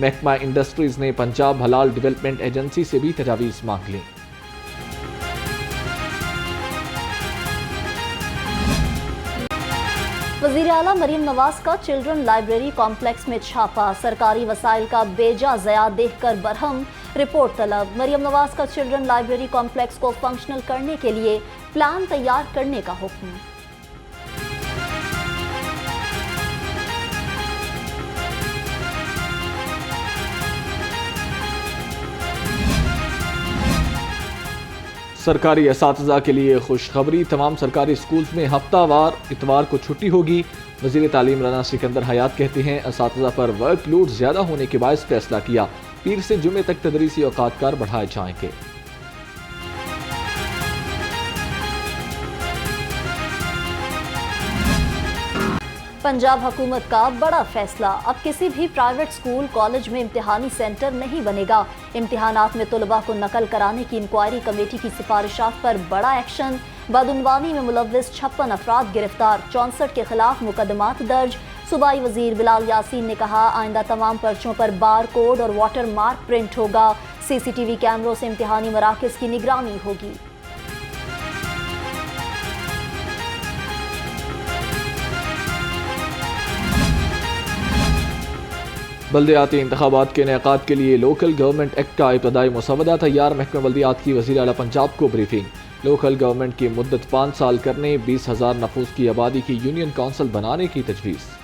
محکمہ انڈسٹریز نے پنجاب حلال ڈیولپمنٹ ایجنسی سے بھی تجاویز مانگ لیں۔ وزیر اعلیٰ مریم نواز کا چلڈرن لائبریری کمپلیکس میں چھاپا، سرکاری وسائل کا بے جا ضیاع دیکھ کر برہم، رپورٹ طلب۔ مریم نواز کا چلڈرن لائبریری کمپلیکس کو فنکشنل کرنے کے لیے پلان تیار کرنے کا حکم۔ سرکاری اساتذہ کے لیے خوشخبری، تمام سرکاری سکولز میں ہفتہ وار اتوار کو چھٹی ہوگی۔ وزیر تعلیم رانا سکندر حیات کہتے ہیں اساتذہ پر ورک لوڈ زیادہ ہونے کے باعث فیصلہ کیا، پیر سے جمعے تک تدریسی اوقات کار بڑھائے جائیں گے۔ پنجاب حکومت کا بڑا فیصلہ، اب کسی بھی پرائیویٹ سکول کالج میں امتحانی سینٹر نہیں بنے گا۔ امتحانات میں طلباء کو نقل کرانے کی انکوائری کمیٹی کی سفارشات پر بڑا ایکشن، بدعنوانی میں ملوث 56 افراد گرفتار، 64 کے خلاف مقدمات درج۔ صوبائی وزیر بلال یاسین نے کہا آئندہ تمام پرچوں پر بار کوڈ اور واٹر مارک پرنٹ ہوگا، سی سی ٹی وی کیمروں سے امتحانی مراکز کی نگرانی ہوگی۔ بلدیاتی انتخابات کے انعقاد کے لیے لوکل گورنمنٹ ایکٹ کا ابتدائی مسودہ تیار، محکمہ بلدیات کی وزیر اعلیٰ پنجاب کو بریفنگ۔ لوکل گورنمنٹ کی مدت 5 سال کرنے، 20,000 نفوس کی آبادی کی یونین کونسل بنانے کی تجویز۔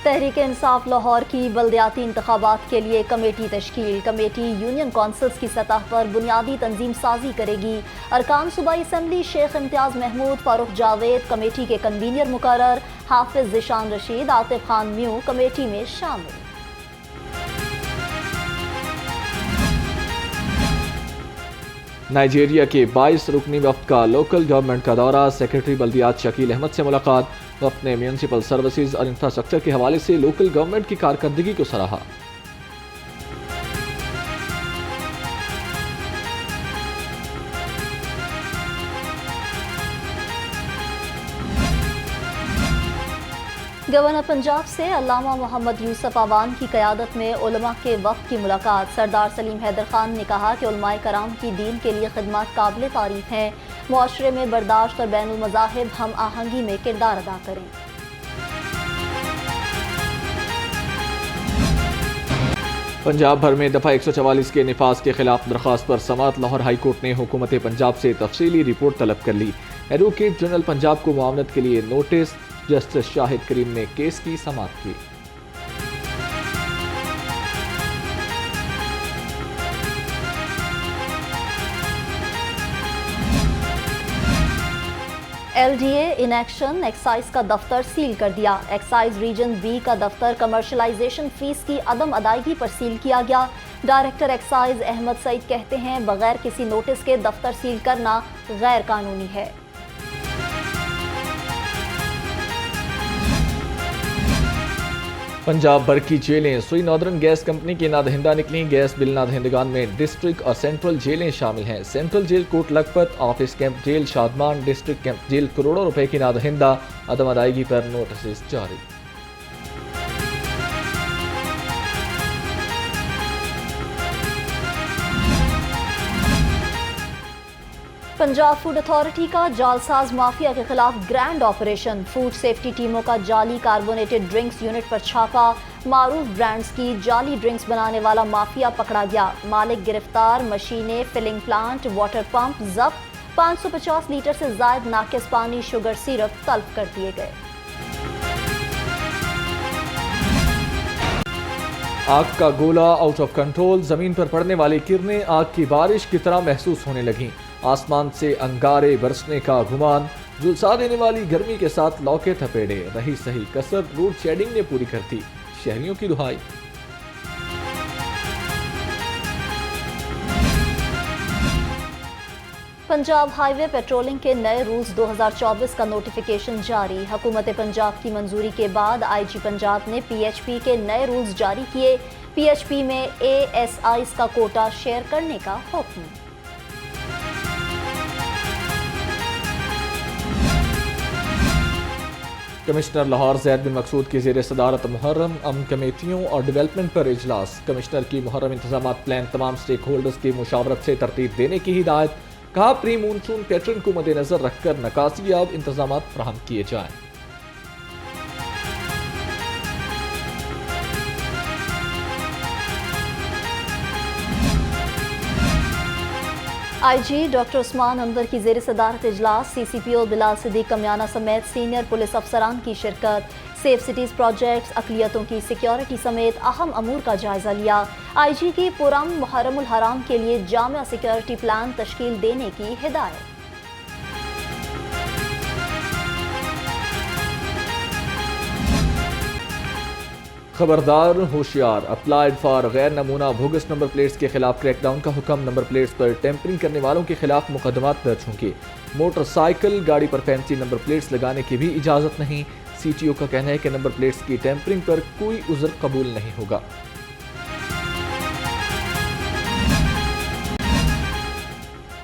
تحریک انصاف لاہور کی بلدیاتی انتخابات کے لیے کمیٹی تشکیل، کمیٹی یونین کونسلز کی سطح پر بنیادی تنظیم سازی کرے گی۔ ارکان صوبائی اسمبلی شیخ امتیاز محمود، فاروق جاوید کمیٹی کے کنوینر مقرر، حافظ ذیشان رشید، عاطف خان میو کمیٹی میں شامل۔ نائجیریا کے 22 رکنی وفد کا لوکل گورنمنٹ کا دورہ، سیکرٹری بلدیات شکیل احمد سے ملاقات۔ وفد نے میونسپل سروسز اور انفراسٹرکچر کے حوالے سے لوکل گورنمنٹ کی کارکردگی کو سراہا۔ گورنر پنجاب سے علامہ محمد یوسف آوان کی قیادت میں علماء کے وفد کی ملاقات، سردار سلیم حیدر خان نے کہا کہ علماء کرام کی دین کے لیے خدمات قابل تعریف ہیں، معاشرے میں برداشت اور بین المذاہب ہم آہنگی میں کردار ادا کریں۔ پنجاب بھر میں دفعہ 144 کے نفاذ کے خلاف درخواست پر سماعت، لاہور ہائی کورٹ نے حکومت پنجاب سے تفصیلی رپورٹ طلب کر لی۔ ایڈوکیٹ جنرل پنجاب کو معاونت کے لیے نوٹس، جسٹس شاہد کریم نے کیس کی سماعت کی۔ L D A in action, excise کا دفتر سیل کر دیا۔ ایکسائز ریجن بی کا دفتر کمرشلائزیشن فیس کی عدم ادائیگی پر سیل کیا گیا۔ ڈائریکٹر ایکسائز احمد سعید کہتے ہیں بغیر کسی نوٹس کے دفتر سیل کرنا غیر قانونی ہے۔ پنجاب بھر کی جیلیں، سوئی ناردرن گیس کمپنی کی نادہندہ نکلیں، گیس بل نادہندگان میں ڈسٹرکٹ اور سینٹرل جیلیں شامل ہیں۔ Central jail Kot Lakhpat, office camp jail Shadman, district camp jail کروڑوں روپے کی نادہندہ، عدم ادائیگی پر نوٹسز جاری۔ پنجاب فوڈ اتھارٹی کا جعلساز مافیا کے خلاف گرینڈ آپریشن، فوڈ سیفٹی ٹیموں کا جعلی کاربونیٹڈ ڈرنکس یونٹ پر چھاپا، معروف برانڈز کی جعلی ڈرنکس بنانے والا مافیا پکڑا گیا، مالک گرفتار، مشینیں، فلنگ پلانٹ، واٹر پمپ ضبط، 550 لیٹر سے زائد ناقص پانی، شوگر سیرپ تلف کر دیے گئے۔ آگ کا گولہ آؤٹ آف کنٹرول، زمین پر پڑنے والی کرنیں آگ کی بارش کی طرح محسوس ہونے لگیں، آسمان سے انگارے برسنے کا گمان، جھلسا دینے والی گرمی کے ساتھ لوکے تھپیڑے، رہی صحیح کسر روڈ شیڈنگ نے پوری کر دی، شہریوں کی دہائی۔ پنجاب ہائی وے پیٹرولنگ کے نئے رولز 2024 کا نوٹیفیکیشن جاری، حکومت پنجاب کی منظوری کے بعد آئی جی پنجاب نے پی ایچ پی کے نئے رولز جاری کیے، پی ایچ پی میں اے ایس آئیز کا کوٹا شیئر کرنے کا حکم۔ کمشنر لاہور زید بن مقصود کی زیر صدارت محرم امن کمیٹیوں اور ڈیولپمنٹ پر اجلاس. کمشنر کی محرم انتظامات پلان تمام سٹیک ہولڈرز کی مشاورت سے ترتیب دینے کی ہدایت. کہا پری مونسون پیٹرن کو مد نظر رکھ کر نکاسی یاب انتظامات فراہم کیے جائیں. آئی جی ڈاکٹر عثمان انور کی زیر صدارت اجلاس. سی سی پی او بلال صدیق کمیانہ سمیت سینئر پولیس افسران کی شرکت. سیف سٹیز پروجیکٹس، اقلیتوں کی سیکیورٹی سمیت اہم امور کا جائزہ لیا. آئی جی کی پرامن محرم الحرام کے لیے جامع سیکیورٹی پلان تشکیل دینے کی ہدایت. خبردار ہوشیار، اپلائیڈ فار غیر نمونہ بھوگس نمبر پلیٹس کے خلاف کریک ڈاؤن کا حکم. نمبر پلیٹس پر ٹیمپرنگ کرنے والوں کے خلاف مقدمات درج ہوں گے. موٹر سائیکل گاڑی پر فینسی نمبر پلیٹس لگانے کی بھی اجازت نہیں. سی ٹی او کا کہنا ہے کہ نمبر پلیٹس کی ٹیمپرنگ پر کوئی عذر قبول نہیں ہوگا.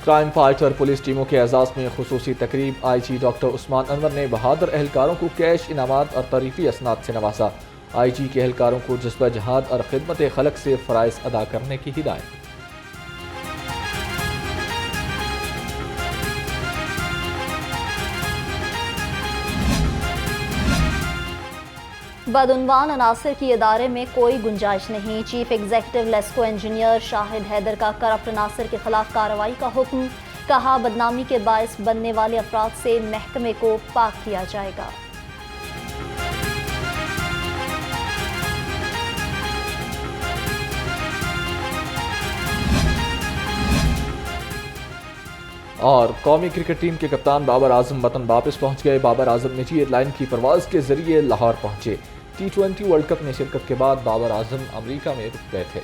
کرائم فائٹر پولیس ٹیموں کے اعزاز میں خصوصی تقریب. آئی جی ڈاکٹر عثمان انور نے بہادر اہلکاروں کو کیش انعامات اور تعریفی اسناد سے نوازا. آئی جی کے اہلکاروں کو جذبہ جہاد اور خدمت خلق سے فرائض ادا کرنے کی ہدایت. بدعنوان عناصر کی ادارے میں کوئی گنجائش نہیں. چیف ایگزیکٹو لیسکو انجینئر شاہد حیدر کا کرپٹ عناصر کے خلاف کارروائی کا حکم. کہا بدنامی کے باعث بننے والے افراد سے محکمے کو پاک کیا جائے گا. اور قومی کرکٹ ٹیم کے کپتان بابر اعظم وطن واپس پہنچ گئے. بابر اعظم نجی ایئر لائن کی پرواز کے ذریعے لاہور پہنچے. T20 ورلڈ کپ میں شرکت کے بعد بابر اعظم امریکہ میں رک گئے تھے.